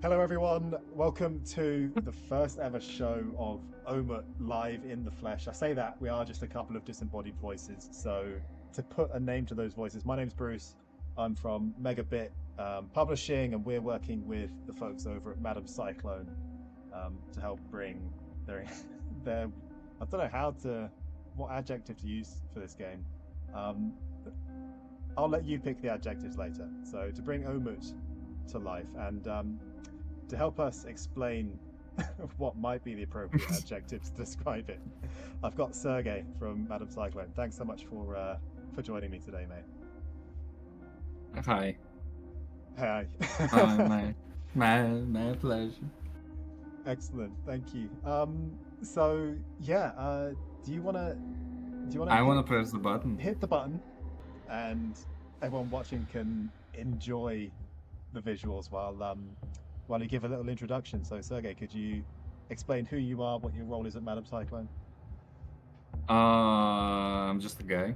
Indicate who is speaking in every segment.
Speaker 1: Hello, everyone. Welcome to the first ever show of OMUT live in the flesh. I say that we are just a couple of disembodied voices. So, to put a name to those voices, my name's Bruce. I'm from Megabit Publishing, and we're working with the folks over at Madam Cyclone to help bring their their. I don't know what adjective to use for this game. Um, I'll let you pick the adjectives later. So, to bring OMUT to life and to help us explain what might be the appropriate adjective to describe it, I've got Sergey from Madam Cyclone. Thanks so much for joining me today, mate.
Speaker 2: Hi.
Speaker 1: Hi.
Speaker 2: My pleasure.
Speaker 1: Excellent. Thank you. So yeah, do you wanna
Speaker 2: I wanna press the button.
Speaker 1: hit the button, and everyone watching can enjoy the visuals while you give a little introduction. So Sergey, could you explain who you are, what your role is at Madam Cyclone?
Speaker 2: I'm just a guy.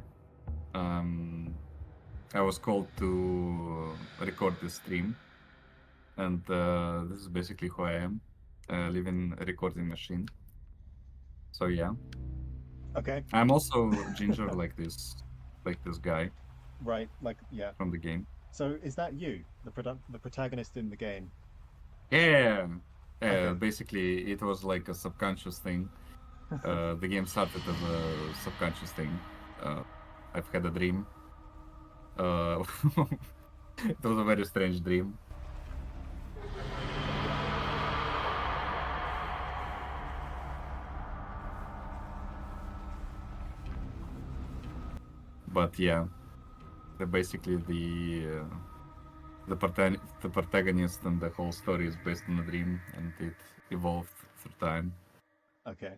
Speaker 2: I was called to record this stream, and this is basically who I am. I live in a recording machine. So yeah,
Speaker 1: Okay.
Speaker 2: I'm also ginger like this guy
Speaker 1: Right. Like yeah.
Speaker 2: from the game.
Speaker 1: So is that you, the protagonist in the game?
Speaker 2: Yeah,
Speaker 1: Okay.
Speaker 2: basically it was like a subconscious thing. The game started as a subconscious thing. Uh, I've had a dream. Uh, it was a very strange dream. But yeah, basically the protagonist and the whole story is based on a dream, and it evolved through time.
Speaker 1: Okay.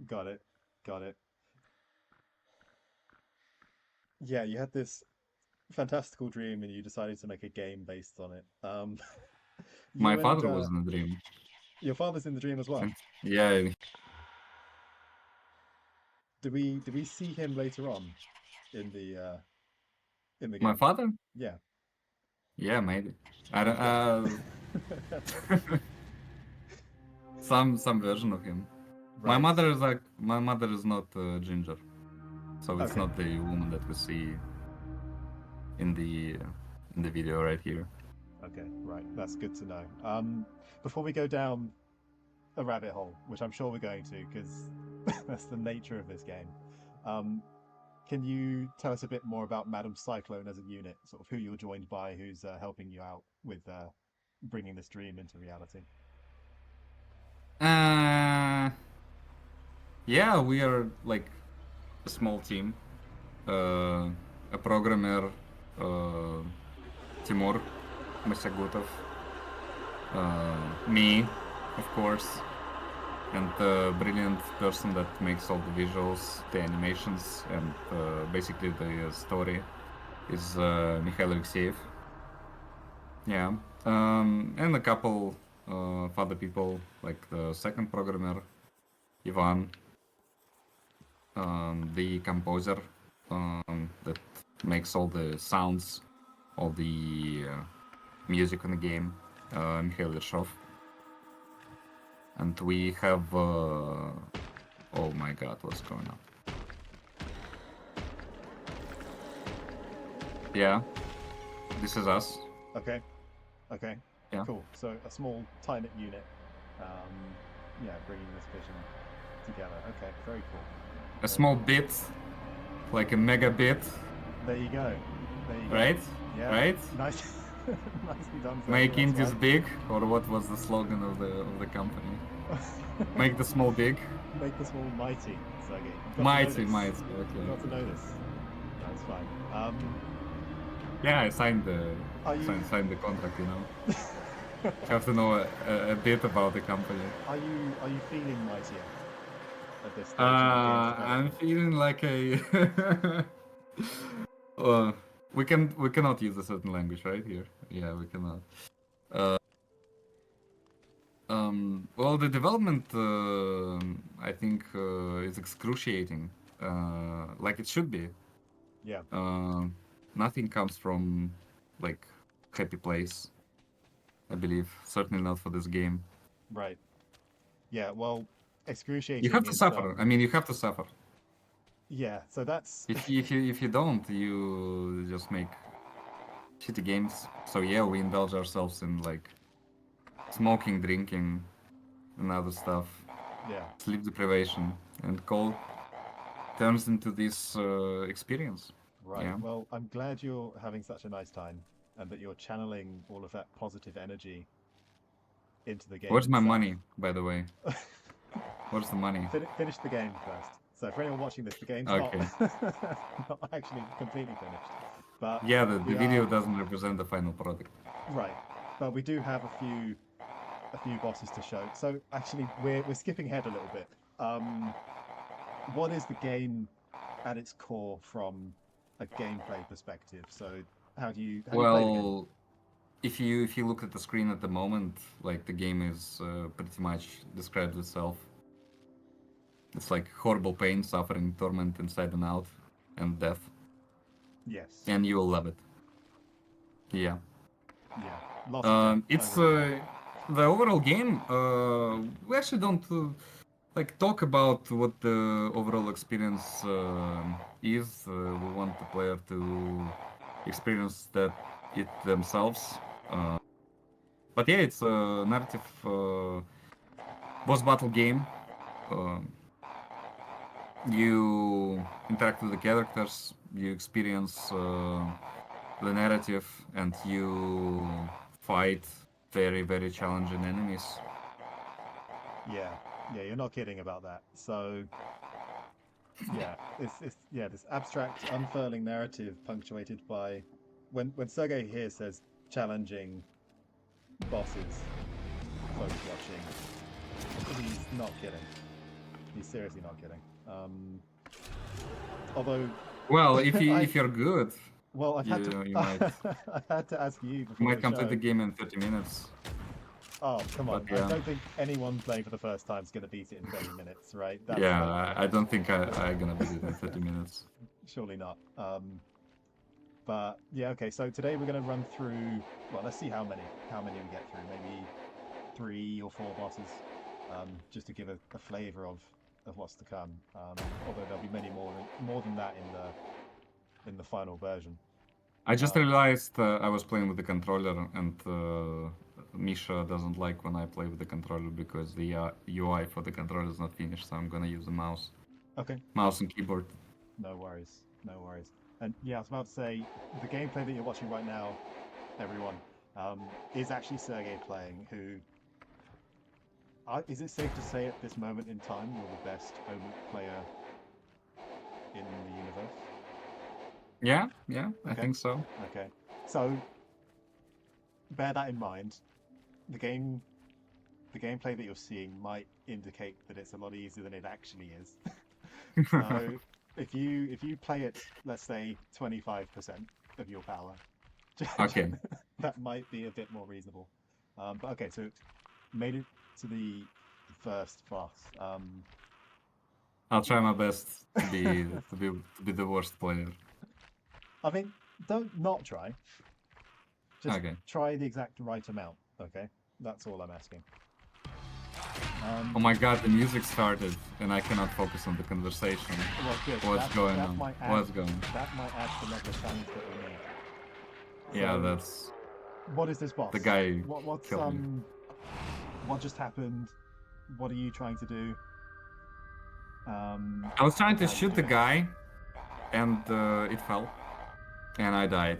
Speaker 1: Got it. Got it. Yeah, you had this fantastical dream and you decided to make a game based on it.
Speaker 2: My
Speaker 1: You and
Speaker 2: father was in a dream.
Speaker 1: your father's in the dream as well.
Speaker 2: Yeah,
Speaker 1: Do we see him later on in the
Speaker 2: my
Speaker 1: game?
Speaker 2: father.
Speaker 1: Yeah.
Speaker 2: Yeah, maybe. I don't.
Speaker 1: Okay.
Speaker 2: Some version of him.
Speaker 1: Right.
Speaker 2: My mother is not ginger, so it's
Speaker 1: Okay.
Speaker 2: not the woman that we see in the video right here.
Speaker 1: Okay. Right. That's good to know. Before we go down a rabbit hole, which I'm sure we're going to, because that's the nature of this game. Um, can you tell us a bit more about Madam Cyclone as a unit? Sort of who you're joined by, who's helping you out with bringing this dream into reality?
Speaker 2: Uh, yeah, we are like a small team. Uh, a programmer, uh, Timur Masagutov, me, of course, and the brilliant person that makes all the visuals, the animations, and basically the story is Mikhail Alexeyev. Yeah, and a couple of other people, like the second programmer, Ivan, the composer that makes all the sounds, all the music in the game, Mikhail Yershov. And we have, oh my god, what's going on? Yeah, this is us.
Speaker 1: Okay. Okay.
Speaker 2: Yeah,
Speaker 1: Cool. So a small, tight-knit unit. Um, yeah, bringing this vision together. Okay. Very cool.
Speaker 2: a
Speaker 1: Very
Speaker 2: small
Speaker 1: cool.
Speaker 2: bit, like a mega bit,
Speaker 1: There you go. There you go.
Speaker 2: right?
Speaker 1: Yeah.
Speaker 2: Right?
Speaker 1: Nice. Nicely done, Sergey.
Speaker 2: Make
Speaker 1: That's
Speaker 2: indies
Speaker 1: right.
Speaker 2: big, or what was the slogan of the company? Make the small big.
Speaker 1: Make the small mighty, Sergey. You've got to know
Speaker 2: Mighty,
Speaker 1: this.
Speaker 2: mighty.
Speaker 1: You've
Speaker 2: Okay,
Speaker 1: got to
Speaker 2: okay.
Speaker 1: know this. That's fine.
Speaker 2: Yeah, I signed the
Speaker 1: Are you
Speaker 2: signed the contract. You know, have to know a bit about the company.
Speaker 1: are you feeling mightier at this stage in the game's
Speaker 2: I'm
Speaker 1: development?
Speaker 2: feeling like a. uh, we cannot use a certain language right here. Yeah, we cannot. Uh, well, the development I think is excruciating, like it should be.
Speaker 1: Yeah.
Speaker 2: Uh, Nothing comes from like happy place. I believe. Certainly not for this game.
Speaker 1: Right. Yeah. Well,
Speaker 2: You
Speaker 1: excruciating
Speaker 2: have to
Speaker 1: in
Speaker 2: suffer. I
Speaker 1: some.
Speaker 2: mean, you have to suffer.
Speaker 1: Yeah. So that's.
Speaker 2: If you don't, you just make shitty games. So yeah, we indulge ourselves in like smoking, drinking, and other stuff.
Speaker 1: Yeah.
Speaker 2: Sleep deprivation, and cold turns into this experience.
Speaker 1: Right.
Speaker 2: Yeah.
Speaker 1: Well, I'm glad you're having such a nice time and that you're channeling all of that positive energy into the game
Speaker 2: Where's my
Speaker 1: itself.
Speaker 2: money, by the way? Where's the money?
Speaker 1: Finish the game first. So for anyone watching this, the game's
Speaker 2: Okay.
Speaker 1: not actually completely finished. But
Speaker 2: Yeah, the
Speaker 1: we
Speaker 2: video
Speaker 1: are
Speaker 2: doesn't represent the final product.
Speaker 1: right. But we do have a few bosses to show. So actually we're skipping ahead a little bit. What is the game at its core from a gameplay perspective? So how do you play the game?
Speaker 2: Well, if you look at the screen at the moment, like the game is pretty much describes itself. It's like horrible pain, suffering, torment inside and out, and death.
Speaker 1: Yes.
Speaker 2: And you will love it. Yeah.
Speaker 1: Yeah. Lots of death
Speaker 2: It's
Speaker 1: overall.
Speaker 2: the overall game. We actually don't like talk about what the overall experience is. We want the player to experience that it themselves. But yeah, it's a narrative boss battle game. Um you interact with the characters, you experience the narrative, and you fight very, very challenging enemies.
Speaker 1: Yeah. Yeah, you're not kidding about that. So yeah, it's yeah, this abstract unfurling narrative punctuated by when Sergey here says challenging bosses, folks watching, he's not kidding. He's seriously not kidding. Although
Speaker 2: Well,
Speaker 1: I
Speaker 2: if you're good,
Speaker 1: well, I've had to
Speaker 2: you might
Speaker 1: I had to ask you
Speaker 2: you
Speaker 1: before
Speaker 2: might
Speaker 1: the
Speaker 2: complete the
Speaker 1: show.
Speaker 2: game in 30 minutes.
Speaker 1: Oh, come
Speaker 2: But
Speaker 1: on! I
Speaker 2: yeah,
Speaker 1: don't think anyone playing for the first time is going to beat it in 30 minutes, right? That's
Speaker 2: yeah,
Speaker 1: like
Speaker 2: I don't think I'm gonna beat it in 30 minutes.
Speaker 1: surely not. But yeah, okay. So today we're going to run through. Well, let's see how many we get through. Maybe 3 or 4 bosses, just to give a flavour of what's to come. Although there'll be many more than that in the final version.
Speaker 2: I just
Speaker 1: Um,
Speaker 2: realized I was playing with the controller, and Misha doesn't like when I play with the controller because the UI for the controller is not finished, so I'm gonna use the
Speaker 1: okay,
Speaker 2: mouse and keyboard.
Speaker 1: no worries, no worries. And yeah, I was about to say the gameplay that you're watching right now, everyone, is actually Sergey playing. Who is it safe to say at this moment in time you're the best OMUT player in the universe?
Speaker 2: Yeah, yeah, I
Speaker 1: Okay,
Speaker 2: think so.
Speaker 1: okay. So bear that in mind. The gameplay that you're seeing might indicate that it's a lot easier than it actually is. So if you play it, let's say 25% of your power,
Speaker 2: Okay,
Speaker 1: that might be a bit more reasonable. But okay, so made it to the first boss.
Speaker 2: I'll try my best to be the worst player.
Speaker 1: I mean, don't not try. Just
Speaker 2: Okay.
Speaker 1: try the exact right amount. Okay, that's all I'm asking.
Speaker 2: Oh my god, the music started and I cannot focus on the conversation.
Speaker 1: Well, good.
Speaker 2: What's going
Speaker 1: That
Speaker 2: on?
Speaker 1: might add
Speaker 2: What's going on?
Speaker 1: that might add to the level of challenge that we need.
Speaker 2: Yeah,
Speaker 1: So,
Speaker 2: that's
Speaker 1: what is this boss?
Speaker 2: the guy
Speaker 1: What's
Speaker 2: killed me.
Speaker 1: what just happened? What are you trying to do?
Speaker 2: I was trying to
Speaker 1: How do you
Speaker 2: shoot
Speaker 1: do
Speaker 2: the
Speaker 1: it?
Speaker 2: guy and it fell. And I died.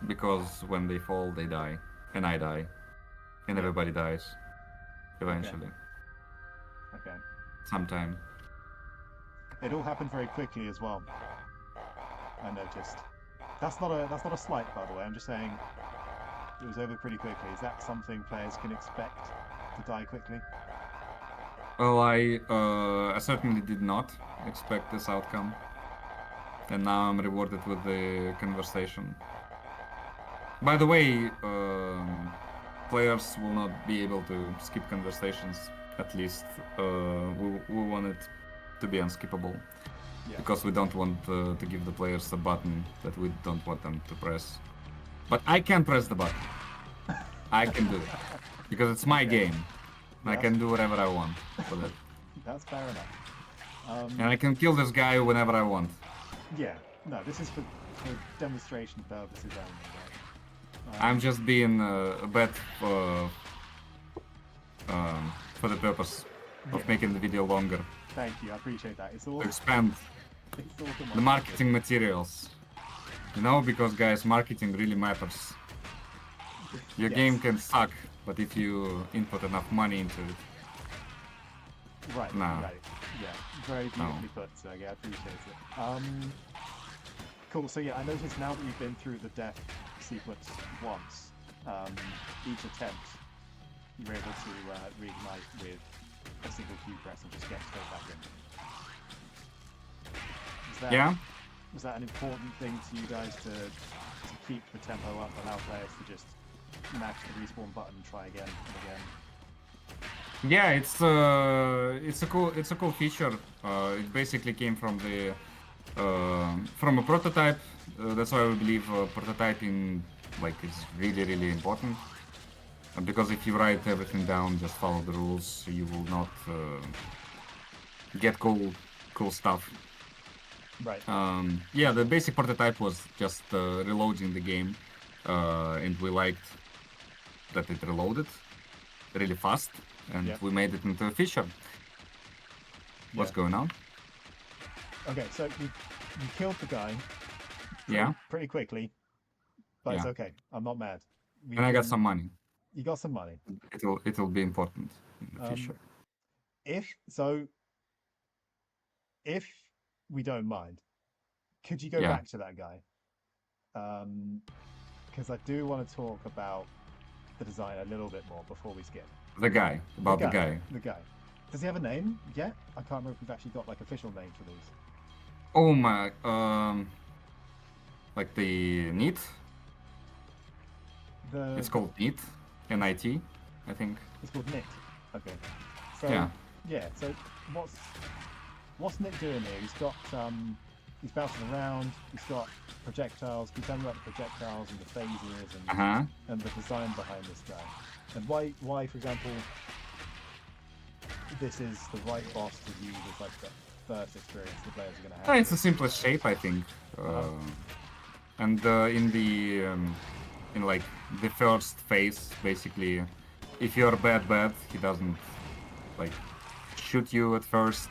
Speaker 2: Because when they fall, they die. And I die. And
Speaker 1: Yeah.
Speaker 2: everybody dies. Eventually.
Speaker 1: Okay.
Speaker 2: Sometime.
Speaker 1: It all happened very quickly as well. I noticed. That's not a slight, by the way. I'm just saying it was over pretty quickly. Is that something players can expect to die quickly?
Speaker 2: Well, I certainly did not expect this outcome. And now I'm rewarded with the conversation. By the way, players will not be able to skip conversations. At least we want it to be unskippable.
Speaker 1: Yeah.
Speaker 2: Because we don't want to give the players a button that we don't want them to press. But I can press the button. I can do it because it's my game. I
Speaker 1: Yeah.
Speaker 2: can do whatever I want with it,
Speaker 1: That's fair enough.
Speaker 2: and I can kill this guy whenever I want.
Speaker 1: Yeah. No, this is for demonstration purposes only, right?
Speaker 2: I'm just being a bad for the purpose of
Speaker 1: Yeah.
Speaker 2: making the video longer
Speaker 1: Thank you. I appreciate that. It's all.
Speaker 2: to expand
Speaker 1: It's all for
Speaker 2: the marketing materials. You know, because guys, marketing really matters. Your
Speaker 1: Yes.
Speaker 2: game can suck, but if you input enough money into it,
Speaker 1: Right.
Speaker 2: No.
Speaker 1: Right. Yeah. Very beautifully put. So yeah, I appreciate it. Cool. So yeah, I noticed now that you've been through the death sequence once, each attempt you're able to reignite with a single Q press and just get straight back in. Is that,
Speaker 2: yeah.
Speaker 1: Was that an important thing to you guys to keep the tempo up, allow players to just mash the respawn button and try again and again?
Speaker 2: Yeah, it's a cool feature. It basically came from the from a prototype. That's why we believe prototyping like is really important. Because if you write everything down, just follow the rules, you will not get cool stuff.
Speaker 1: Right.
Speaker 2: Yeah, the basic prototype was just reloading the game, and we liked that it reloaded really fast, and
Speaker 1: Yep.
Speaker 2: we made it into a feature. What's
Speaker 1: Yeah.
Speaker 2: going on?
Speaker 1: Okay, so you killed the guy
Speaker 2: Yeah,
Speaker 1: pretty quickly, but it's
Speaker 2: Yeah.
Speaker 1: okay. I'm not mad.
Speaker 2: and I got some money.
Speaker 1: You got some money.
Speaker 2: It'll be important in the
Speaker 1: Um,
Speaker 2: future.
Speaker 1: If we don't mind, could you go
Speaker 2: Yeah.
Speaker 1: back to that guy? Because I do want to talk about the design a little bit more before we skip.
Speaker 2: The guy, about the guy.
Speaker 1: The guy. Does he have a name yet? I can't remember if we've actually got like official names for these.
Speaker 2: Oh my, like the NEAT. It's called NEAT, N-I-T, I think.
Speaker 1: It's called Nick. Okay. So
Speaker 2: Yeah.
Speaker 1: So what's Nick doing here? He's bouncing around. He's got projectiles. Can you tell me about the projectiles and the phases and the design behind this guy? And why, for example, this is the right boss to use as like the first experience the players are going to have?
Speaker 2: It's the simplest shape, I think. And in the in like the first phase, basically, if you're bad, he doesn't like shoot you at first.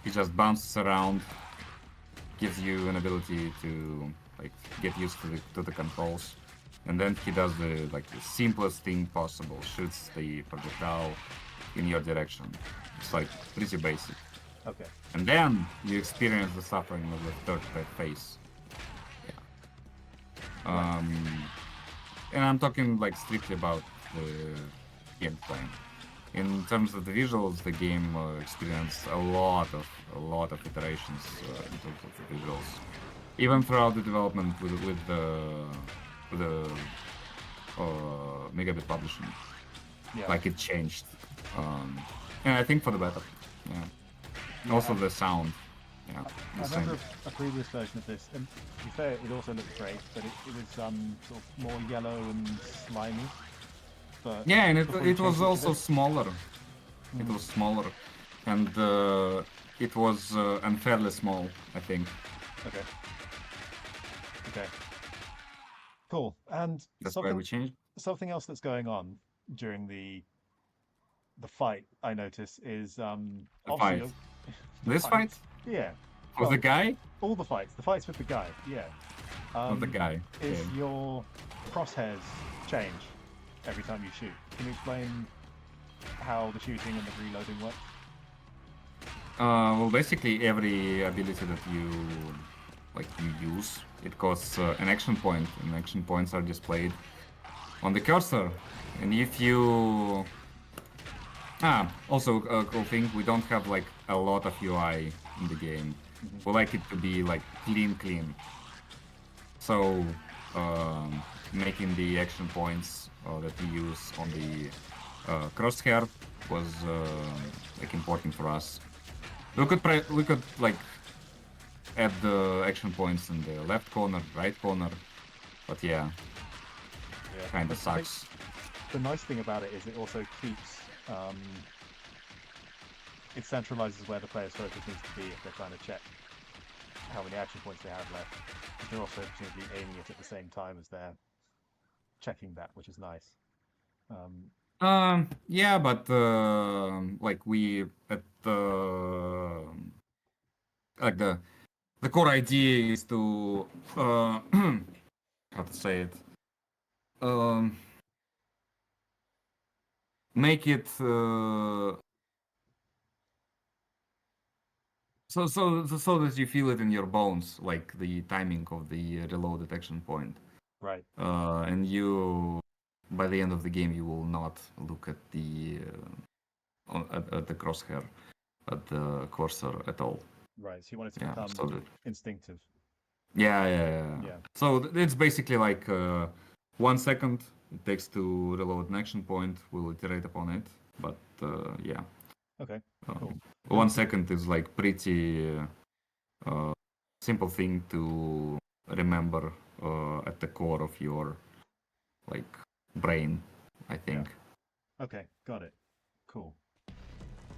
Speaker 2: He just bounces around, gives you an ability to like get used to the controls, and then he does the simplest thing possible, shoots the projectile in your direction. It's like pretty basic.
Speaker 1: Okay.
Speaker 2: And then you experience the suffering of the third phase. Yeah. And I'm talking like strictly about the gameplay. In terms of the visuals, the game experienced a lot of iterations in terms of the visuals. Even throughout the development with the Megabit publishing, like it changed, and I think for the better. Yeah. Also the sound. Yeah.
Speaker 1: I remember a previous version of this, and to be fair, it also looked great, but it was sort of more yellow and slimy. But
Speaker 2: yeah, and
Speaker 1: before you
Speaker 2: it was
Speaker 1: changed to
Speaker 2: also
Speaker 1: this-
Speaker 2: smaller. It was smaller, and it was unfairly small, I think.
Speaker 1: Okay. Okay. Cool. And
Speaker 2: That's why we changed.
Speaker 1: something else that's going on during the fight, I notice, is
Speaker 2: The
Speaker 1: obviously
Speaker 2: fight.
Speaker 1: the
Speaker 2: This fight?
Speaker 1: Yeah.
Speaker 2: With the guy?
Speaker 1: All the fights. The fights with the guy. Yeah.
Speaker 2: With the guy.
Speaker 1: Is
Speaker 2: Okay.
Speaker 1: your crosshairs change every time you shoot? Can you explain how the shooting and the reloading work?
Speaker 2: Well, basically every ability that you use, it costs an action point, and action points are displayed on the cursor. And if you also a cool thing, we don't have like a lot of UI in the game. We like it to be like clean. So making the action points that we use on the crosshair was like important for us. We could like add the action points in the left corner, right corner, but yeah, kind of sucks.
Speaker 1: the nice thing about it is it also keeps it centralizes where the player's focus needs to be if they're trying to check how many action points they have left. But they're also presumably aiming it at the same time as they're checking that, which is nice.
Speaker 2: Yeah, but like we at the like the core idea is to how to say it, make it so that you feel it in your bones, like the timing of the reload detection point.
Speaker 1: Right.
Speaker 2: And you, by the end of the game, you will not look at the at the crosshair, at the cursor at all.
Speaker 1: Right. So you want it to
Speaker 2: Yeah,
Speaker 1: become
Speaker 2: so that,
Speaker 1: instinctive.
Speaker 2: yeah. So it's basically like 1 second it takes to reload an action point. We'll iterate upon it, but yeah.
Speaker 1: Okay. Cool.
Speaker 2: 1 second is like pretty simple thing to remember at the core of your like brain, I think.
Speaker 1: Yeah. Okay, got it. Cool.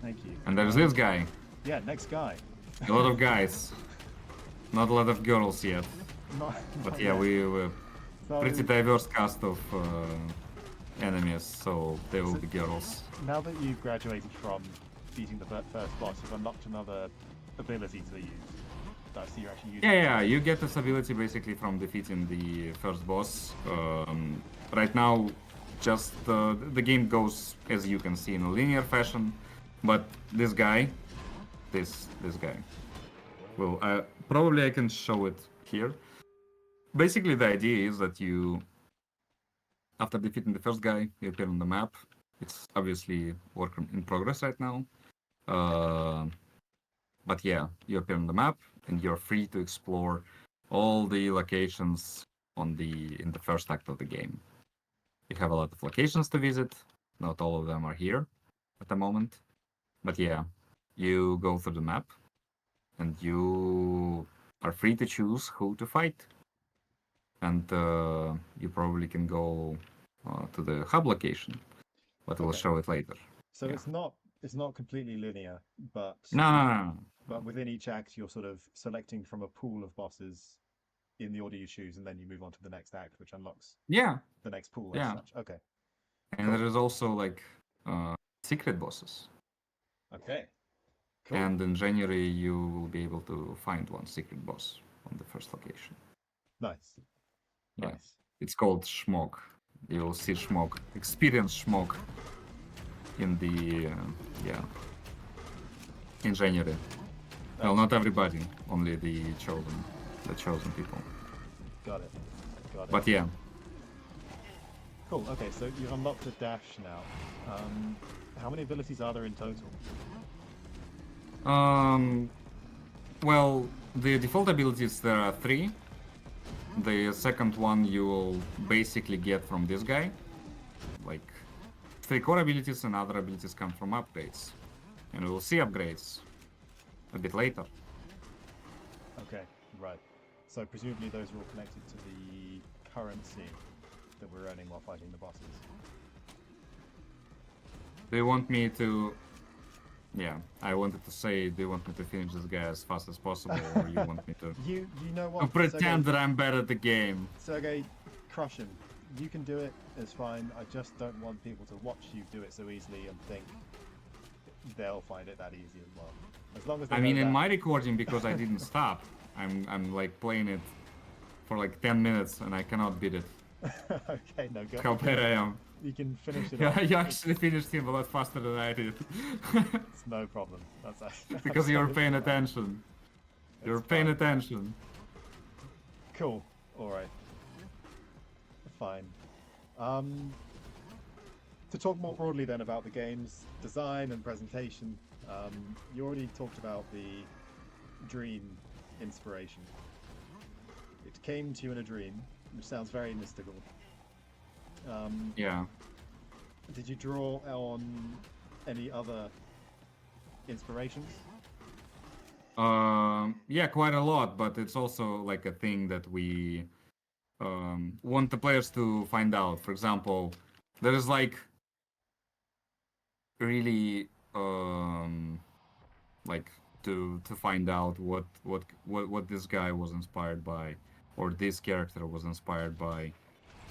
Speaker 1: Thank you.
Speaker 2: And there's this guy.
Speaker 1: Yeah, next guy.
Speaker 2: A lot of guys. Not a lot of girls yet. But yeah,
Speaker 1: yet.
Speaker 2: we're
Speaker 1: So,
Speaker 2: pretty diverse cast of enemies, so there will be girls.
Speaker 1: now that you've graduated from beating the first boss, you've unlocked another ability to use. So you're actually using
Speaker 2: Yeah, you get this ability basically from defeating the first boss. Right now, just the game goes, as you can see, in a linear fashion, but this guy, this guy, well, probably I can show it here. Basically, the idea is that you, after defeating the first guy, you appear on the map. It's obviously work in progress right now. But yeah, you appear on the map and you're free to explore all the locations in the first act of the game. You have a lot of locations to visit. Not all of them are here at the moment. But yeah, you go through the map and you are free to choose who to fight. And you probably can go to the hub location, but we'll show it later.
Speaker 1: So it's not completely linear, but
Speaker 2: No.
Speaker 1: But within each act, you're sort of selecting from a pool of bosses in the order you choose, and then you move on to the next act, which unlocks the next pool as such. Okay.
Speaker 2: And there is also like secret bosses.
Speaker 1: Okay. Cool.
Speaker 2: And in January, you will be able to find one secret boss on the first location.
Speaker 1: Nice.
Speaker 2: Yeah.
Speaker 1: Nice.
Speaker 2: It's called Schmog. You will see Schmog, experience Schmog in the in January. Well, not everybody, only the chosen people.
Speaker 1: Got it.
Speaker 2: But yeah.
Speaker 1: Cool. Okay, so you've unlocked a dash now. How many abilities are there in total?
Speaker 2: Well, the default abilities, there are 3. The second one you will basically get from this guy. Like 3 core abilities and other abilities come from upgrades. And we'll see upgrades a bit later.
Speaker 1: Okay, right. So presumably those are all connected to the currency that we're earning while fighting the bosses.
Speaker 2: Do you want me to... Yeah, I wanted to say, do you want me to finish this guy as fast as possible, or you want me to...
Speaker 1: You know what?
Speaker 2: to pretend that I'm better at the game?
Speaker 1: Sergey, crush him. You can do it, it's fine. I just don't want people to watch you do it so easily and think they'll find it that easy as well. As long as they
Speaker 2: I mean,
Speaker 1: know
Speaker 2: in
Speaker 1: that.
Speaker 2: my recording, because I didn't stop, I'm like playing it for like 10 minutes and I cannot beat it.
Speaker 1: Okay, no, go.
Speaker 2: How bad I am.
Speaker 1: You can finish it
Speaker 2: Yeah,
Speaker 1: off.
Speaker 2: you actually finished him a lot faster than I did.
Speaker 1: It's no problem.
Speaker 2: Because you were paying attention. You're paying attention.
Speaker 1: Cool. Alright. Fine. To talk more broadly then about the game's design and presentation, you already talked about the dream inspiration. It came to you in a dream, which sounds very mystical.
Speaker 2: Yeah.
Speaker 1: Did you draw on any other inspirations?
Speaker 2: Yeah, quite a lot, but it's also like a thing that we want the players to find out. For example, There is like really like to find out what this guy was inspired by, or this character was inspired by,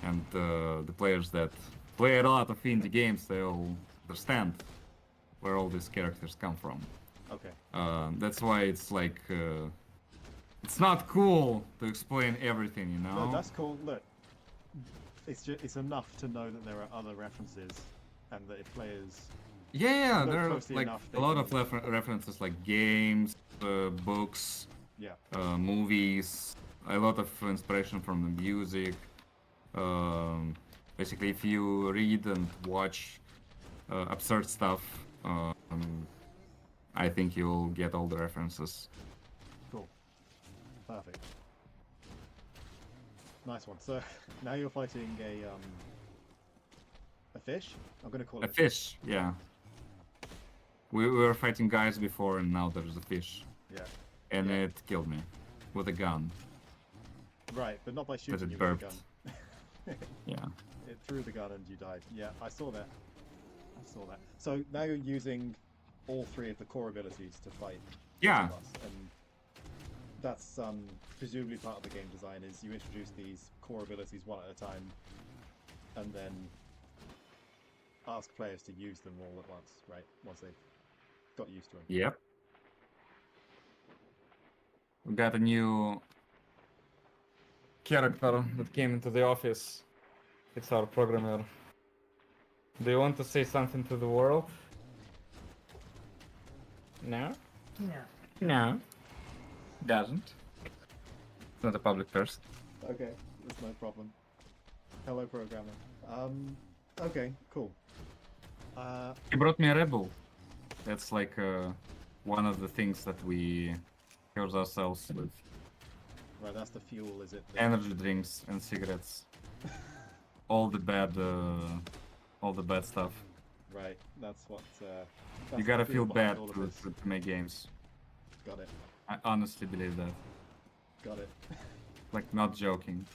Speaker 2: and the players that play a lot of indie games, they'll understand where all these characters come from.
Speaker 1: Okay.
Speaker 2: That's why it's like it's not cool to explain everything, you know.
Speaker 1: No, that's cool. Look, it's enough to know that there are other references, and that if players
Speaker 2: Yeah,
Speaker 1: look
Speaker 2: there are
Speaker 1: closely
Speaker 2: like
Speaker 1: enough,
Speaker 2: a
Speaker 1: they
Speaker 2: lot
Speaker 1: can-
Speaker 2: of references, like games, books,
Speaker 1: yeah,
Speaker 2: movies, a lot of inspiration from the music. Basically, if you read and watch absurd stuff, I think you'll get all the references.
Speaker 1: cool, perfect, nice one. So now you're fighting a fish. I'm gonna call
Speaker 2: A
Speaker 1: it
Speaker 2: fish, yeah. We were fighting guys before, and now there's a fish,
Speaker 1: Yeah,
Speaker 2: and
Speaker 1: Yeah.
Speaker 2: it killed me with a gun.
Speaker 1: right, but not by shooting
Speaker 2: it
Speaker 1: you with a
Speaker 2: burped.
Speaker 1: gun.
Speaker 2: Yeah.
Speaker 1: It threw the gun and you died. Yeah, I saw that. I saw that. So now you're using all three of the core abilities to fight.
Speaker 2: Yeah.
Speaker 1: boss, and that's presumably part of the game design. Is you introduce these core abilities one at a time, and then ask players to use them all at once, right? Once they've got used to them.
Speaker 2: Yep. We got a new character that came into the office. It's our programmer. Do you want to say something to the world? No?
Speaker 3: No.
Speaker 2: No. Doesn't. It's not a public person.
Speaker 1: Okay, that's no problem. Hello, programmer. Okay, cool.
Speaker 2: He brought me a Red Bull. That's like one of the things that we cure ourselves with.
Speaker 1: Right, that's the fuel, is it? The-
Speaker 2: Energy drinks and cigarettes. All the bad stuff.
Speaker 1: Right, that's what.
Speaker 2: You
Speaker 1: That's
Speaker 2: gotta
Speaker 1: the
Speaker 2: feel
Speaker 1: fuel behind
Speaker 2: bad
Speaker 1: all of
Speaker 2: to,
Speaker 1: this.
Speaker 2: to make games.
Speaker 1: Got it.
Speaker 2: I honestly believe that.
Speaker 1: Got it.
Speaker 2: Like, not joking.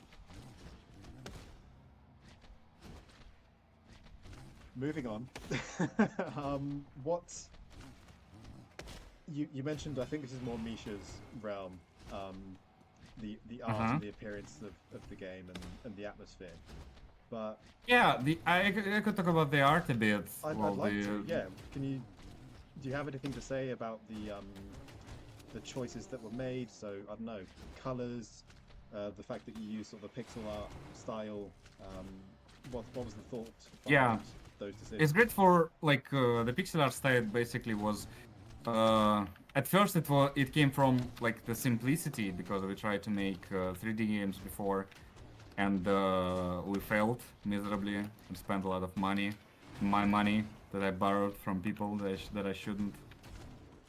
Speaker 1: Moving on. What you mentioned? I think this is more Misha's realm. The art
Speaker 2: Uh-huh.
Speaker 1: and the appearance of the game and the atmosphere. But
Speaker 2: Yeah, I could talk about the art a bit.
Speaker 1: I'd
Speaker 2: Well,
Speaker 1: like
Speaker 2: the,
Speaker 1: to. Yeah. Do you have anything to say about the choices that were made? So I don't know, colors, the fact that you use sort of a pixel art style. What was the thought behind
Speaker 2: Yeah.
Speaker 1: those decisions?
Speaker 2: It's great for like the pixel art style. Basically, was at first it came from like the simplicity, because we tried to make 3D games before, and we failed miserably and spent a lot of money, my money that I borrowed from people that I shouldn't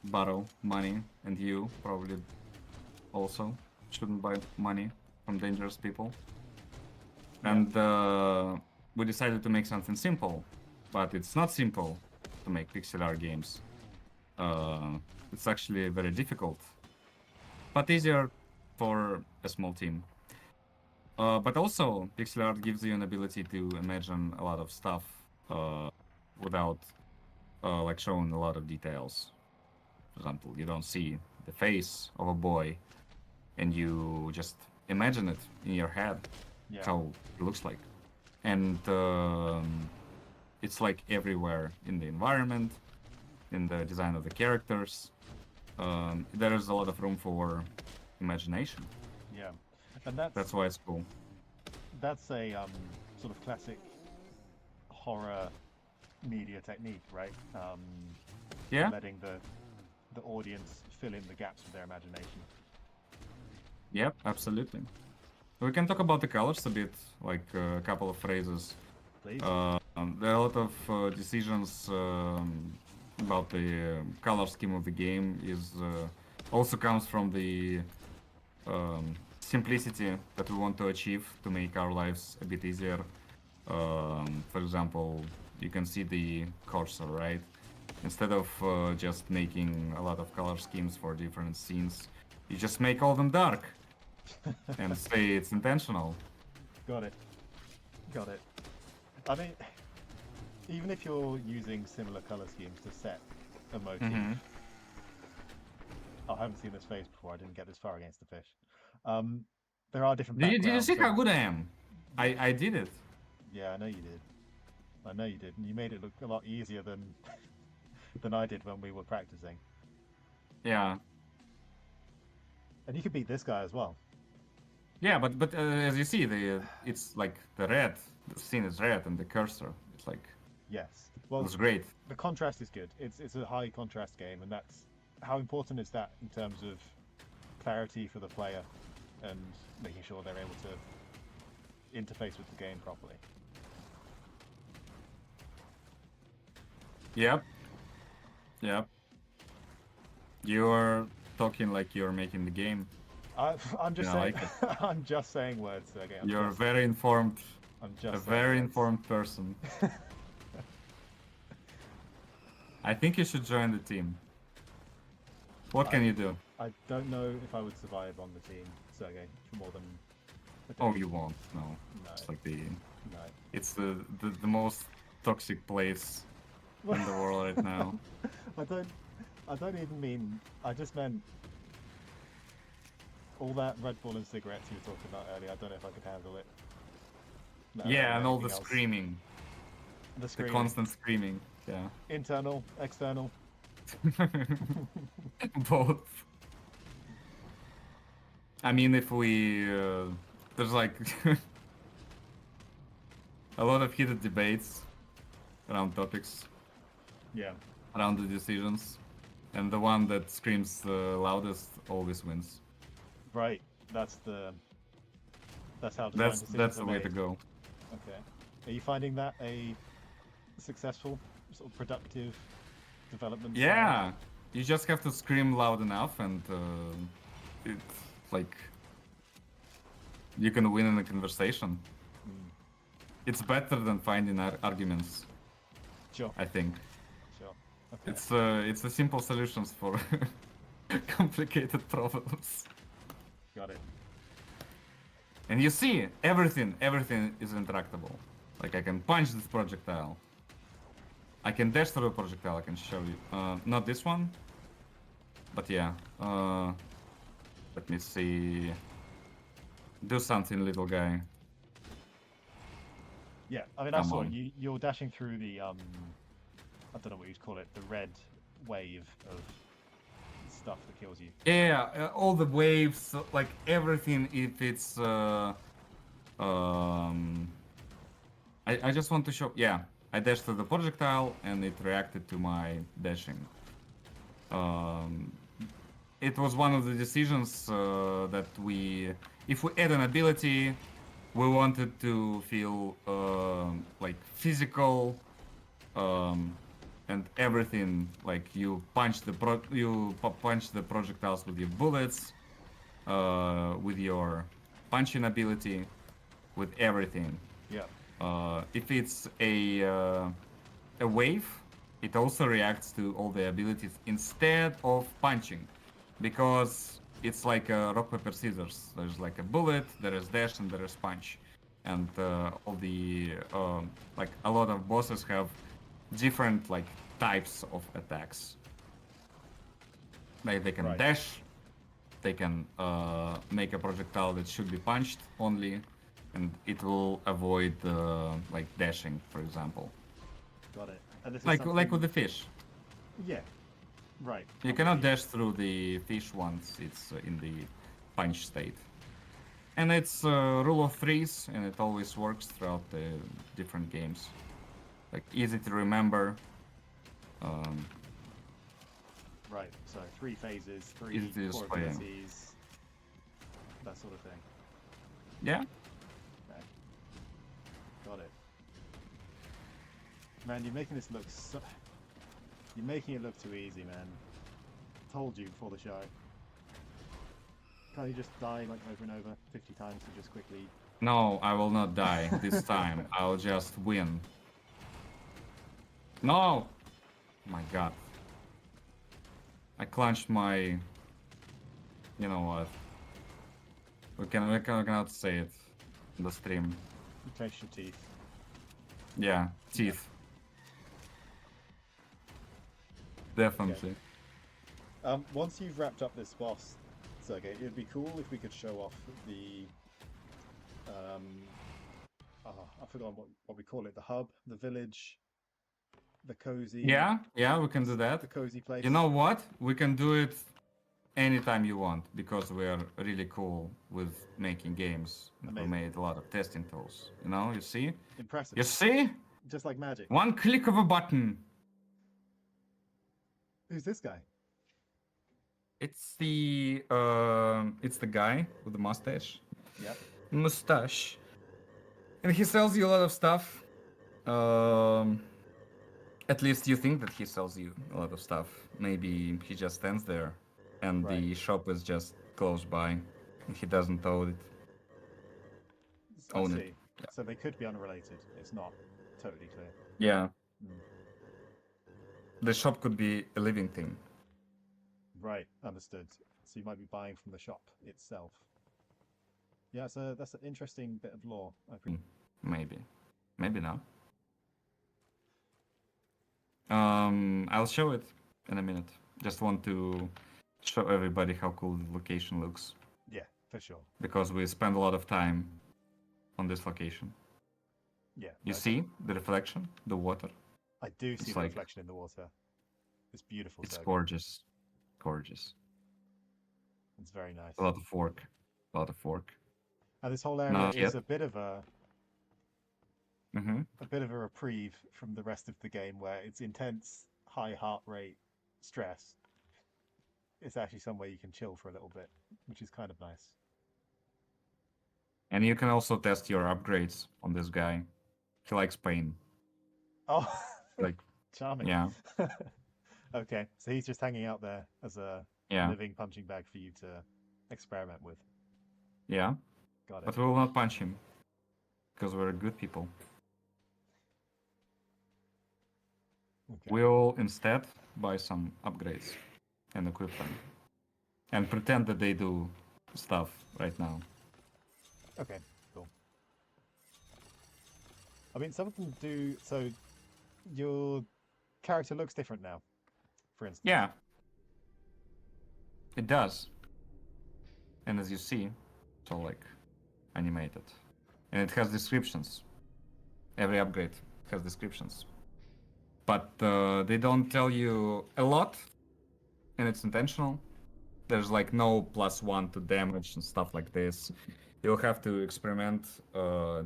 Speaker 2: borrow money, and you probably also shouldn't buy money from dangerous people.
Speaker 1: Yeah.
Speaker 2: And we decided to make something simple, but it's not simple to make pixel art games. It's actually very difficult, but easier for a small team. But also, pixel art gives you an ability to imagine a lot of stuff without like showing a lot of details. For example, you don't see the face of a boy, and you just imagine it in your head
Speaker 1: Yeah.
Speaker 2: how it looks like, and it's like everywhere in the environment, in the design of the characters. There is a lot of room for imagination.
Speaker 1: Yeah. And
Speaker 2: That's why it's cool.
Speaker 1: that's a sort of classic horror media technique, right?
Speaker 2: Yeah,
Speaker 1: Letting the audience fill in the gaps with their imagination.
Speaker 2: yep, absolutely. We can talk about the colors a bit, like a couple of phrases.
Speaker 1: Please.
Speaker 2: There are a lot of decisions about the color scheme of the game. Is also comes from the simplicity that we want to achieve to make our lives a bit easier. For example, you can see the cursor, right? Instead of just making a lot of color schemes for different scenes, you just make all them dark and say it's intentional.
Speaker 1: Got it. Got it. I mean, even if you're using similar color schemes to set a motif.
Speaker 2: Mm-hmm.
Speaker 1: Oh, I haven't seen this phase before. I didn't get this far against the fish. Um, there are different
Speaker 2: Did you see
Speaker 1: backgrounds.
Speaker 2: how good I am? I did it.
Speaker 1: Yeah, I know you did. I know you did, and you made it look a lot easier than than I did when we were practicing.
Speaker 2: Yeah.
Speaker 1: And you could beat this guy as well.
Speaker 2: Yeah, but as you see, it's like the red. The scene is red, and the cursor. It's like
Speaker 1: Yes. Well,
Speaker 2: it's great.
Speaker 1: the contrast is good. It's a high contrast game, and that's how important is that in terms of clarity for the player and making sure they're able to interface with the game properly.
Speaker 2: Yep. Yep. You're talking like you're making the game.
Speaker 1: I'm just
Speaker 2: Yeah,
Speaker 1: saying.
Speaker 2: I like
Speaker 1: I'm just saying words, Sergey.
Speaker 2: You're very informed.
Speaker 1: I'm
Speaker 2: A
Speaker 1: just
Speaker 2: very
Speaker 1: saying
Speaker 2: informed person. I think you should join the team. What can you do?
Speaker 1: I don't know if I would survive on the team, Sergey, for more than. A
Speaker 2: Oh,
Speaker 1: day.
Speaker 2: you won't. No.
Speaker 1: No.
Speaker 2: It's like the
Speaker 1: No.
Speaker 2: it's the most toxic place in the world right now.
Speaker 1: I don't even mean. I just meant all that Red Bull and cigarettes you were talking about earlier. I don't know if I could handle it. No,
Speaker 2: Yeah, and all the
Speaker 1: anything else.
Speaker 2: screaming.
Speaker 1: The
Speaker 2: The
Speaker 1: screaming.
Speaker 2: constant screaming. Yeah.
Speaker 1: Internal, external.
Speaker 2: Both. I mean, if we there's like a lot of heated debates around topics,
Speaker 1: Yeah.
Speaker 2: around the decisions, and the one that screams loudest always wins.
Speaker 1: Right. That's how design decisions
Speaker 2: That's
Speaker 1: are
Speaker 2: the way
Speaker 1: made.
Speaker 2: to go.
Speaker 1: Okay. Are you finding that a successful, sort of productive development? style?
Speaker 2: Yeah, you just have to scream loud enough, and it's like you can win in a conversation.
Speaker 1: Mm,
Speaker 2: It's better than finding arguments,
Speaker 1: sure.
Speaker 2: I think.
Speaker 1: Sure. Okay.
Speaker 2: It's the simple solutions for complicated problems.
Speaker 1: Got it.
Speaker 2: And you see, everything is interactable. Like I can punch this projectile. I can dash through a projectile, I can show you. Not this one. But yeah. Let me see. Do something, little guy.
Speaker 1: Yeah. I mean, I
Speaker 2: Come
Speaker 1: saw
Speaker 2: on.
Speaker 1: you're dashing through the I don't know what you'd call it, the red wave of stuff that kills you.
Speaker 2: Yeah, all the waves, like everything, if it's I just want to show, yeah, I dashed to the projectile and it reacted to my dashing. It was one of the decisions that if we add an ability, we wanted to feel like physical and everything. Like you punch the projectiles with your bullets, with your punching ability, with everything.
Speaker 1: Yeah.
Speaker 2: If it's a wave, it also reacts to all the abilities instead of punching, because it's like a rock paper scissors. There's like a bullet, there is dash, and there is punch, and all the like a lot of bosses have different like types of attacks. Like they can
Speaker 1: Right.
Speaker 2: dash, they can make a projectile that should be punched only, and it will avoid like dashing, for example.
Speaker 1: Got it. And this is
Speaker 2: Like
Speaker 1: something...
Speaker 2: with the fish.
Speaker 1: Yeah. Right.
Speaker 2: You cannot dash through the fish once it's in the punch state. And it's rule of threes, and it always works throughout the different games. Like easy to remember.
Speaker 1: Right. So 3 phases, 3
Speaker 2: Easy to
Speaker 1: core
Speaker 2: just play, yeah.
Speaker 1: abilities, that sort of thing.
Speaker 2: Yeah.
Speaker 1: Okay. Got it. Man, you're making this look so... You're making it look too easy, man. Told you before the show. Can't you just die like over and over 50 times to just quickly...
Speaker 2: No, I will not die this time. I'll just win. No! My god. I clenched my... You know what? We cannot say it in the stream.
Speaker 1: You clench your teeth.
Speaker 2: Yeah, teeth. Definitely.
Speaker 1: Once you've wrapped up this boss, Sergey, it'd be cool if we could show off the I forgot what we call it, the hub, the village, the cozy,
Speaker 2: Yeah, we can do that.
Speaker 1: the cozy place.
Speaker 2: You know what? We can do it anytime you want because we are really cool with making games. We
Speaker 1: Amazing.
Speaker 2: made a lot of testing tools. You know, you see?
Speaker 1: Impressive.
Speaker 2: You see?
Speaker 1: Just like magic.
Speaker 2: One click of a button.
Speaker 1: Who's this guy?
Speaker 2: It's the guy with the mustache.
Speaker 1: Yep.
Speaker 2: Mustache. And he sells you a lot of stuff. At least you think that he sells you a lot of stuff. Maybe he just stands there and the shop is just close by and he doesn't own it.
Speaker 1: I see. Yeah. So they could be unrelated. It's not totally clear.
Speaker 2: Yeah. The shop could be a living thing.
Speaker 1: Right, understood. So you might be buying from the shop itself. Yeah, so that's an interesting bit of lore.
Speaker 2: Maybe not. I'll show it in a minute. Just want to show everybody how cool the location looks.
Speaker 1: Yeah, for sure.
Speaker 2: Because we spend a lot of time on this location.
Speaker 1: Yeah.
Speaker 2: You see the reflection, the water?
Speaker 1: I do see the reflection in the water. It's beautiful.
Speaker 2: It's gorgeous. Gorgeous.
Speaker 1: It's very nice.
Speaker 2: A lot of work.
Speaker 1: And this whole area is a bit of a reprieve from the rest of the game where it's intense, high heart rate, stress. It's actually somewhere you can chill for a little bit, which is kind of nice.
Speaker 2: And you can also test your upgrades on this guy. He likes pain.
Speaker 1: Oh,
Speaker 2: like
Speaker 1: charming.
Speaker 2: Yeah.
Speaker 1: Okay, so he's just hanging out there as a living punching bag for you to experiment with.
Speaker 2: Yeah.
Speaker 1: Got it.
Speaker 2: But we will not punch him because we're good people. Okay. We'll instead buy some upgrades and equip them and pretend that they do stuff right now.
Speaker 1: Okay, cool. I mean, some of them do. So your character looks different now, for instance.
Speaker 2: Yeah, it does. And as you see, it's all like animated, and it has descriptions. Every upgrade has descriptions, but they don't tell you a lot, and it's intentional. There's like no +1 to damage and stuff like this. You'll have to experiment,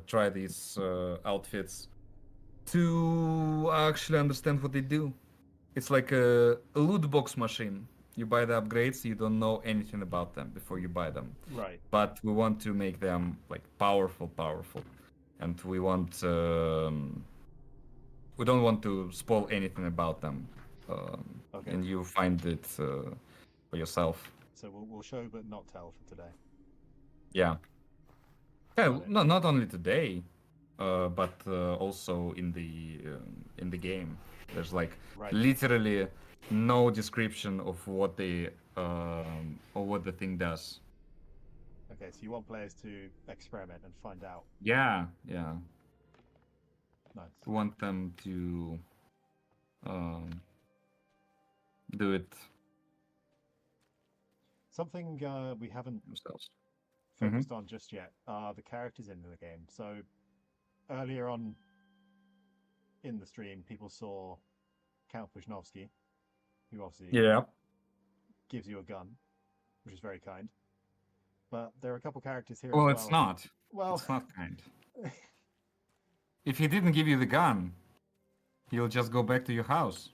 Speaker 2: try these outfits to actually understand what they do. It's like a loot box machine. You buy the upgrades, you don't know anything about them before you buy them.
Speaker 1: Right.
Speaker 2: But we want to make them like powerful, and we want we don't want to spoil anything about them. Okay. And you find it for yourself.
Speaker 1: So we'll show but not tell for today.
Speaker 2: Yeah. Yeah. No, not only today, but also in the game. There's like literally no description of what the thing does.
Speaker 1: Okay, so you want players to experiment and find out.
Speaker 2: Yeah.
Speaker 1: Nice.
Speaker 2: We want them to do it.
Speaker 1: Something we haven't
Speaker 2: themselves
Speaker 1: focused on just yet are the characters in the game. So earlier on in the stream, people saw Count Pushnovsky, who obviously gives you a gun, which is very kind. But there are a couple characters here.
Speaker 2: Well,
Speaker 1: as
Speaker 2: it's not. Well, it's not kind. If he didn't give you the gun, he'll just go back to your house.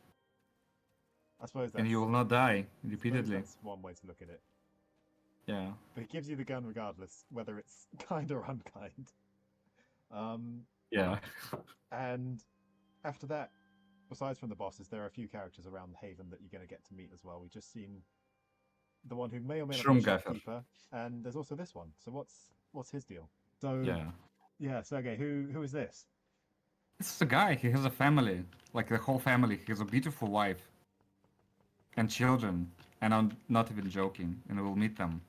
Speaker 1: I suppose that's,
Speaker 2: and you will not die repeatedly.
Speaker 1: That's one way to look at it.
Speaker 2: Yeah.
Speaker 1: But he gives you the gun regardless, whether it's kind or unkind.
Speaker 2: Yeah.
Speaker 1: And after that, besides from the bosses, there are a few characters around the Haven that you're going to get to meet as well. We've just seen the one who may or may not be a shopkeeper, and there's also this one. So what's his deal? So yeah, Sergey, who is this?
Speaker 2: This is a guy. He has a family, like the whole family. He has a beautiful wife and children, and I'm not even joking. And we'll meet them.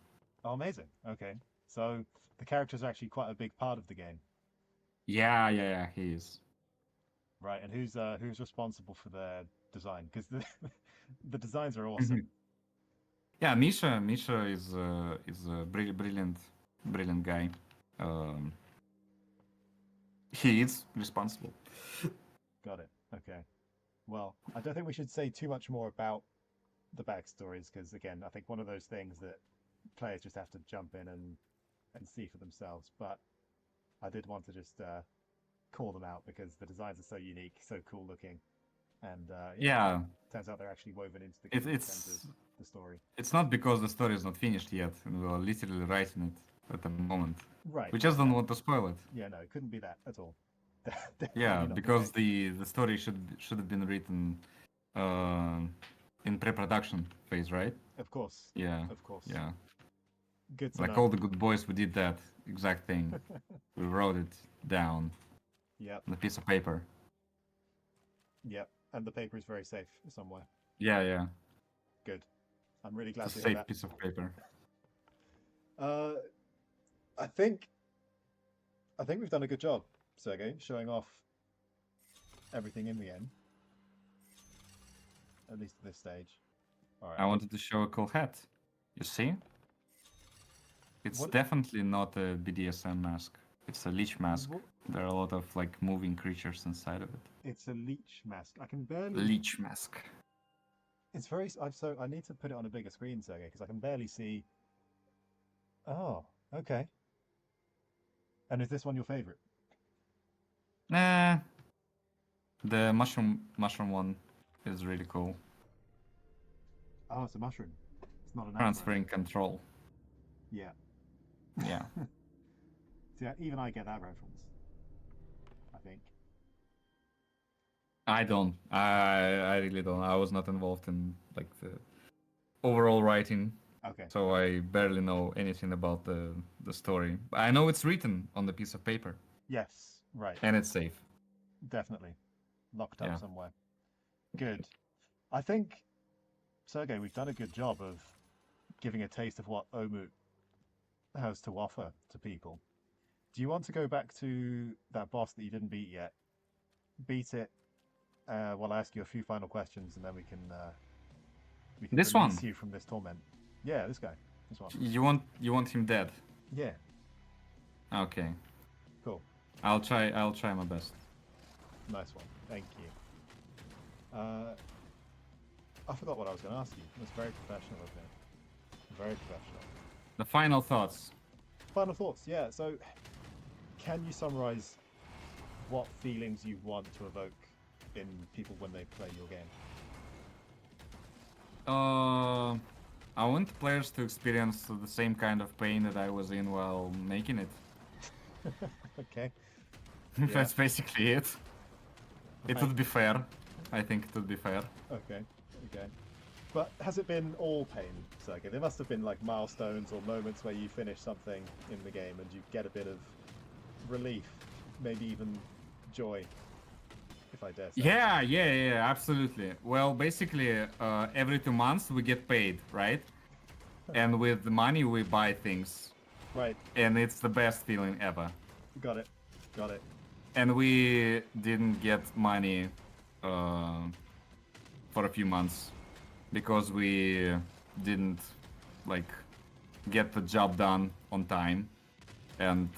Speaker 1: Oh, amazing. Okay, so the characters are actually quite a big part of the game.
Speaker 2: Yeah, he is.
Speaker 1: Right, and who's responsible for their design because the designs are awesome.
Speaker 2: Yeah, Misha is a brilliant guy. Um, he is responsible.
Speaker 1: Got it. Okay. Well, I don't think we should say too much more about the backstories because, again, I think one of those things that players just have to jump in and see for themselves. But I did want to just call them out because the designs are so unique, so cool looking, and yeah,
Speaker 2: Yeah,
Speaker 1: turns out they're actually woven into the game center of the story.
Speaker 2: it's not because the story is not finished yet, and we are literally writing it at the moment.
Speaker 1: Right.
Speaker 2: We just don't
Speaker 1: Yeah.
Speaker 2: want to spoil it.
Speaker 1: Yeah. No, it couldn't be that at all.
Speaker 2: Yeah,
Speaker 1: Definitely not the
Speaker 2: because
Speaker 1: case.
Speaker 2: the story should have been written uh, in pre-production phase, right?
Speaker 1: Of course.
Speaker 2: Yeah,
Speaker 1: Of course.
Speaker 2: yeah.
Speaker 1: Good to
Speaker 2: Like
Speaker 1: know.
Speaker 2: all the good boys, we did that exact thing. We wrote it down
Speaker 1: Yep.
Speaker 2: on a piece of paper.
Speaker 1: Yep. And the paper is very safe somewhere.
Speaker 2: Yeah, yeah.
Speaker 1: Good. I'm really glad
Speaker 2: It's a
Speaker 1: to hear
Speaker 2: safe
Speaker 1: that.
Speaker 2: piece of paper.
Speaker 1: Uh, I think we've done a good job, Sergey, showing off everything in the end. At least at this stage. All right.
Speaker 2: I wanted to show a cool hat. You see? It's
Speaker 1: What-
Speaker 2: definitely not a BDSM mask. It's a leech mask.
Speaker 1: What-
Speaker 2: There are a lot of like moving creatures inside of it.
Speaker 1: It's a leech mask. I can barely.
Speaker 2: Leech mask.
Speaker 1: It's very. So I need to put it on a bigger screen, Sergey, because I can barely see. Oh, okay. And is this one your favorite?
Speaker 2: Nah. The mushroom one is really cool.
Speaker 1: Oh, it's a mushroom. It's not an
Speaker 2: Transferring control.
Speaker 1: Yeah.
Speaker 2: Yeah.
Speaker 1: See, even I get that reference. I think.
Speaker 2: I don't. I really don't. I was not involved in like the overall writing,
Speaker 1: Okay.
Speaker 2: so I barely know anything about the story. I know it's written on the piece of paper
Speaker 1: Yes. Right.
Speaker 2: and it's safe.
Speaker 1: Definitely. Locked up
Speaker 2: Yeah.
Speaker 1: somewhere. Good. I think, Sergey, we've done a good job of giving a taste of what OMUT has to offer to people. Do you want to go back to that boss that you didn't beat yet? Beat it. While I ask you a few final questions, and then we can
Speaker 2: This
Speaker 1: release
Speaker 2: one?
Speaker 1: you from this torment. Yeah, this guy. This one.
Speaker 2: You want him dead?
Speaker 1: Yeah.
Speaker 2: Okay.
Speaker 1: Cool.
Speaker 2: I'll try my best.
Speaker 1: Nice one. Thank you. I forgot what I was going to ask you. It was very professional of me. Very professional.
Speaker 2: The final thoughts.
Speaker 1: Final thoughts. Yeah. So, can you summarize what feelings you want to evoke in people when they play your game?
Speaker 2: I want players to experience the same kind of pain that I was in while making it.
Speaker 1: Okay.
Speaker 2: That's basically it. It
Speaker 1: Right.
Speaker 2: would be fair. I think it would be fair.
Speaker 1: Okay. Okay. But has it been all pain, Sergey? There must have been like milestones or moments where you finish something in the game and you get a bit of relief, maybe even joy, if I dare say.
Speaker 2: Yeah, absolutely. Well, basically, every 2 months we get paid, right? And with the money we buy things,
Speaker 1: Right.
Speaker 2: and it's the best feeling ever.
Speaker 1: Got it. Got it.
Speaker 2: And we didn't get money for a few months because we didn't like get the job done on time, and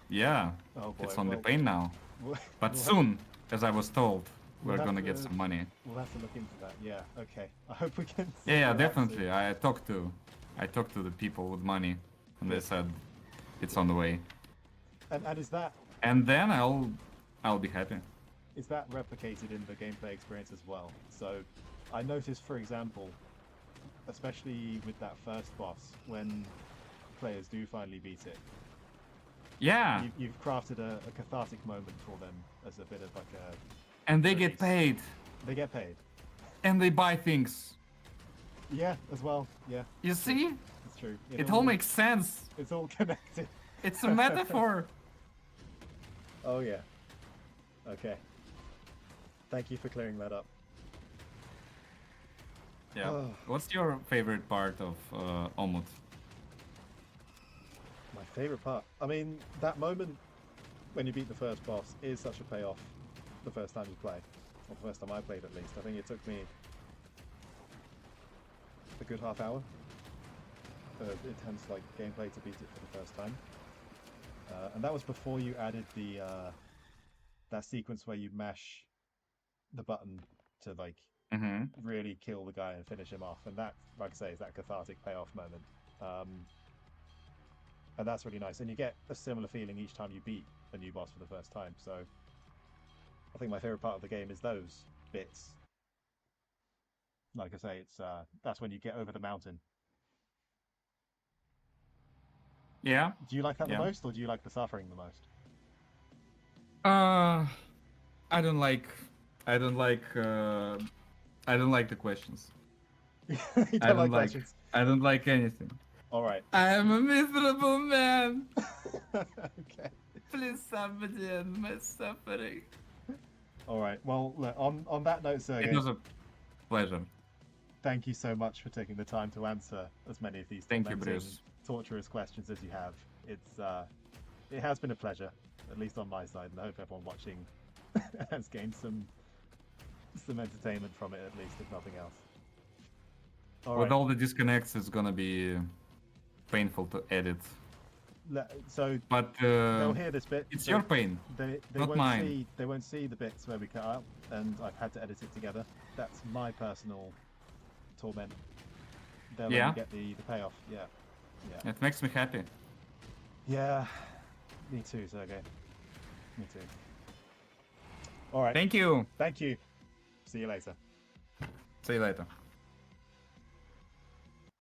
Speaker 2: yeah,
Speaker 1: Oh boy.
Speaker 2: it's on the
Speaker 1: well,
Speaker 2: pain now.
Speaker 1: we'll-
Speaker 2: But
Speaker 1: we'll
Speaker 2: soon, as I was told,
Speaker 1: we'll
Speaker 2: we're
Speaker 1: have
Speaker 2: gonna get
Speaker 1: to-
Speaker 2: some money.
Speaker 1: We'll have to look into that. Yeah. Okay. I hope we can.
Speaker 2: Yeah,
Speaker 1: sort that soon.
Speaker 2: definitely. I talked to the people with money, and they said it's on the way.
Speaker 1: And is that
Speaker 2: And then I'll be happy.
Speaker 1: replicated in the gameplay experience as well? So, I noticed, for example, especially with that first boss, when players do finally beat it,
Speaker 2: Yeah,
Speaker 1: you've crafted a cathartic moment for them as a bit of like a.
Speaker 2: and they get
Speaker 1: release.
Speaker 2: paid,
Speaker 1: They get paid.
Speaker 2: and they buy things.
Speaker 1: Yeah, as well. Yeah,
Speaker 2: You see?
Speaker 1: it's true.
Speaker 2: It all makes sense.
Speaker 1: It's all connected.
Speaker 2: It's a metaphor.
Speaker 1: Oh yeah. Okay. Thank you for clearing that up.
Speaker 2: Yeah.
Speaker 1: Oh.
Speaker 2: What's your favorite part of OMUT?
Speaker 1: My favorite part. I mean, that moment when you beat the first boss is such a payoff the first time you play. or the first time I played at least. I think it took me a good half hour of intense like gameplay to beat it for the first time. And that was before you added the that sequence where you mash the button to like
Speaker 2: Mm-hmm.
Speaker 1: really kill the guy and finish him off, and that, like I say, is that cathartic payoff moment. And that's really nice, and you get a similar feeling each time you beat a new boss for the first time. So I think my favorite part of the game is those bits. Like I say, it's that's when you get over the mountain.
Speaker 2: Yeah.
Speaker 1: Do you like that the
Speaker 2: Yeah.
Speaker 1: most, or do you like the suffering the most?
Speaker 2: I don't like. I don't like. I don't like the questions.
Speaker 1: You
Speaker 2: I
Speaker 1: don't
Speaker 2: don't
Speaker 1: like
Speaker 2: like.
Speaker 1: questions.
Speaker 2: I don't like anything.
Speaker 1: All right.
Speaker 2: I am a miserable man.
Speaker 1: Okay.
Speaker 2: Please somebody end my suffering.
Speaker 1: All right. Well, look, on that note,
Speaker 2: It
Speaker 1: Sergey,
Speaker 2: was a pleasure.
Speaker 1: thank you so much for taking the time to answer as many of these
Speaker 2: Thank you,
Speaker 1: tormenting,
Speaker 2: Bruce.
Speaker 1: torturous questions as you have. It's it has been a pleasure, at least on my side, and I hope everyone watching has gained some entertainment from it, at least, if nothing else. All
Speaker 2: With
Speaker 1: right.
Speaker 2: all the disconnects, it's gonna be painful to edit.
Speaker 1: So
Speaker 2: But
Speaker 1: they'll hear this bit.
Speaker 2: it's
Speaker 1: so
Speaker 2: your pain.
Speaker 1: They
Speaker 2: not
Speaker 1: won't
Speaker 2: mine.
Speaker 1: see the bits where we cut out, and I've had to edit it together. That's my personal torment. They'll
Speaker 2: Yeah.
Speaker 1: only get the payoff. Yeah. Yeah.
Speaker 2: It makes me happy.
Speaker 1: Yeah. Me too, Sergey. Me too. All right.
Speaker 2: Thank you.
Speaker 1: Thank you. See you later.
Speaker 2: See you later.